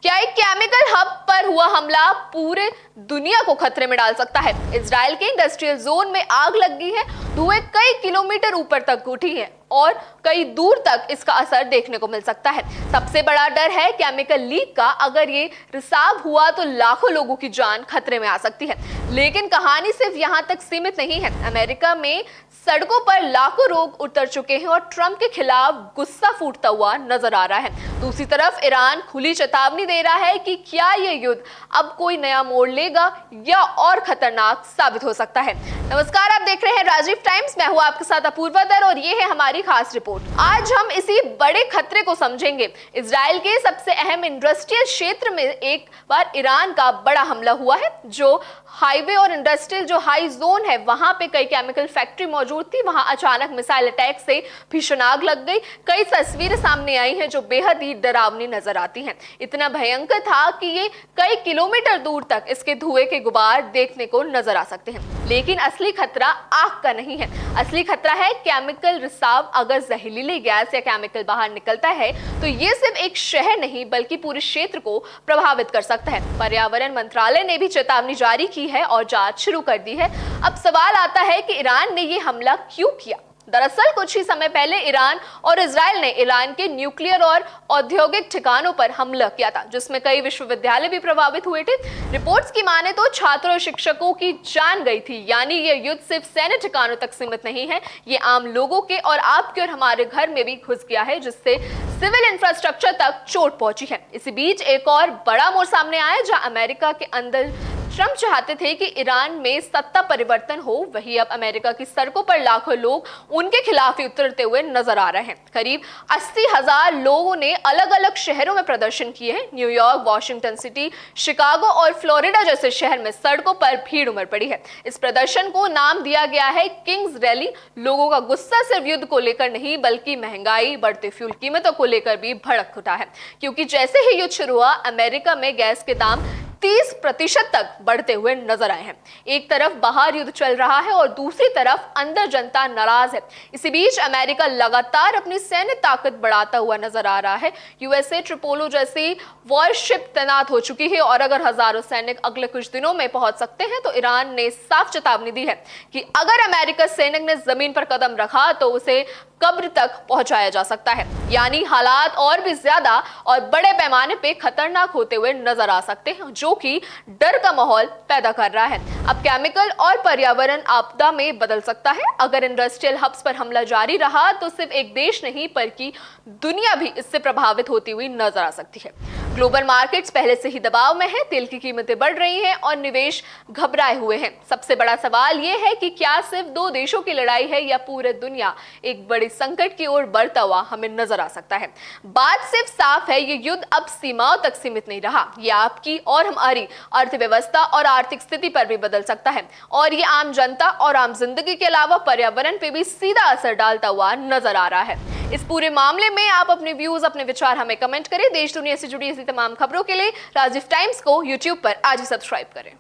क्या एक chemical hub पर हुआ हमला पूरे दुनिया को खतरे में डाल सकता है? इजराइल के इंडस्ट्रियल जोन में आग लग गई है, धुएं कई किलोमीटर ऊपर तक उठी है और कई दूर तक इसका असर देखने को मिल सकता है। सबसे बड़ा डर है केमिकल लीक का। अगर ये रिसाव हुआ तो लाखों लोगों की जान खतरे में आ सकती है। लेकिन कहानी सिर्फ यहाँ तक सीमित नहीं है। अमेरिका में सड़कों पर लाखों लोग उतर चुके हैं और ट्रंप के खिलाफ गुस्सा फूटता हुआ नजर आ रहा है। दूसरी तरफ ईरान खुली चेतावनी दे रहा है कि क्या यह युद्ध अब कोई नया मोड़ लेगा या और खतरनाक साबित हो सकता है। नमस्कार, आप देख रहे हैं राजीव टाइम्स। मैं हूं आपके साथ अपूर्वा दर और ये है हमारी खास रिपोर्ट। आज हम इसी बड़े खतरे को समझेंगे। इजराइल के सबसे अहम इंडस्ट्रियल क्षेत्र में एक बार ईरान का बड़ा हमला हुआ है। जो हाईवे और इंडस्ट्रियल जो हाई जोन है, वहां पे कई केमिकल फैक्ट्री मौजूद थी। वहां अचानक मिसाइल अटैक से भीषण आग लग गई। कई तस्वीरें सामने आई हैं जो बेहद ही डरावनी नजर आती हैं। इतना भयंकर था कि ये कई किलोमीटर दूर तक इसके धुएं के गुबार देखने को नजर आ सकते हैं। लेकिन असली खतरा आग का नहीं है। असली खतरा है केमिकल रिसाव। अगर जहरीली गैस या केमिकल बाहर निकलता है तो ये सिर्फ एक शहर नहीं बल्कि पूरे क्षेत्र को प्रभावित कर सकता है। पर्यावरण मंत्रालय ने भी चेतावनी जारी की है और जांच शुरू कर दी है। अब सवाल आता है कि ईरान ने ये हमला क्यों किया। दरअसल कुछ ही समय पहले ईरान और इजराइल ने ईरान के न्यूक्लियर और औद्योगिक ठिकानों पर हमला किया था, जिसमें कई विश्वविद्यालय भी प्रभावित हुए थे। रिपोर्ट्स की माने तो छात्रों और शिक्षकों की जान गई थी। यानी ये युद्ध सिर्फ सैन्य ठिकानों तक सीमित नहीं है, ये आम लोगों के और आपके और हमारे घर में भी घुस गया है, जिससे सिविल इंफ्रास्ट्रक्चर तक चोट पहुंची है। इसी बीच एक और बड़ा मोड़ सामने आया, जहां अमेरिका के अंदर ट्रंप चाहते थे कि ईरान में सत्ता परिवर्तन हो। वहीं अब अमेरिका की सड़कों पर लाखों लोग उनके खिलाफ ही उतरते हुए नजर आ रहे हैं। करीब 80,000 लोगों ने अलग अलग शहरों में प्रदर्शन किए हैं। न्यूयॉर्क, वॉशिंगटन सिटी, शिकागो और फ्लोरिडा जैसे शहर में सड़कों पर भीड़ उमड़ पड़ी है। इस प्रदर्शन को नाम दिया गया है किंग्स रैली। लोगों का गुस्सा सिर्फ युद्ध को लेकर नहीं बल्कि महंगाई, बढ़ते फ्यूल कीमतों को लेकर भी भड़क उठा है। क्योंकि जैसे ही युद्ध शुरू हुआ, अमेरिका में गैस के दाम 30% तक बढ़ते हुए नजर आए हैं। एक तरफ बाहर युद्ध चल रहा है और दूसरी तरफ अंदर जनता नाराज है। इसी बीच अमेरिका लगातार अपनी सैन्य ताकत बढ़ाता हुआ नजर आ रहा है। यूएसए ट्रिपोलो जैसी वॉरशिप तैनात हो चुकी है और अगर हजारों सैनिक अगले कुछ दिनों में पहुंच सकते हैं तो ईरान ने साफ चेतावनी दी है कि अगर अमेरिका सैनिक ने जमीन पर कदम रखा तो उसे कब्र तक पहुंचाया जा सकता है। यानी हालात और भी ज्यादा और बड़े पैमाने पे खतरनाक होते हुए नजर आ सकते हैं, जो कि डर का माहौल पैदा कर रहा है। अब केमिकल और पर्यावरण आपदा में बदल सकता है। अगर इंडस्ट्रियल हब्स पर हमला जारी रहा तो सिर्फ एक देश नहीं बल्कि दुनिया भी इससे प्रभावित होती हुई नजर आ सकती है। ग्लोबल मार्केट्स पहले से ही दबाव में है, तेल की कीमतें बढ़ रही हैं और निवेश घबराए हुए हैं। सबसे बड़ा सवाल यह है कि क्या सिर्फ दो देशों की लड़ाई है या पूरे दुनिया एक बड़ी संकट की ओर बढ़ता हुआ हमें नजर आ सकता है। बात सिर्फ साफ है, ये युद्ध अब सीमाओं तक सीमित नहीं रहा। ये आपकी और हमारी अर्थव्यवस्था और आर्थिक स्थिति पर भी बदल सकता है और ये आम जनता और आम जिंदगी के अलावा पर्यावरण पे भी सीधा असर डालता हुआ नजर आ रहा है। इस पूरे मामले में आप अपने व्यूज, अपने विचार हमें कमेंट करें। देश दुनिया से जुड़ी ऐसी तमाम खबरों के लिए राजीव टाइम्स को यूट्यूब पर आज ही सब्सक्राइब करें।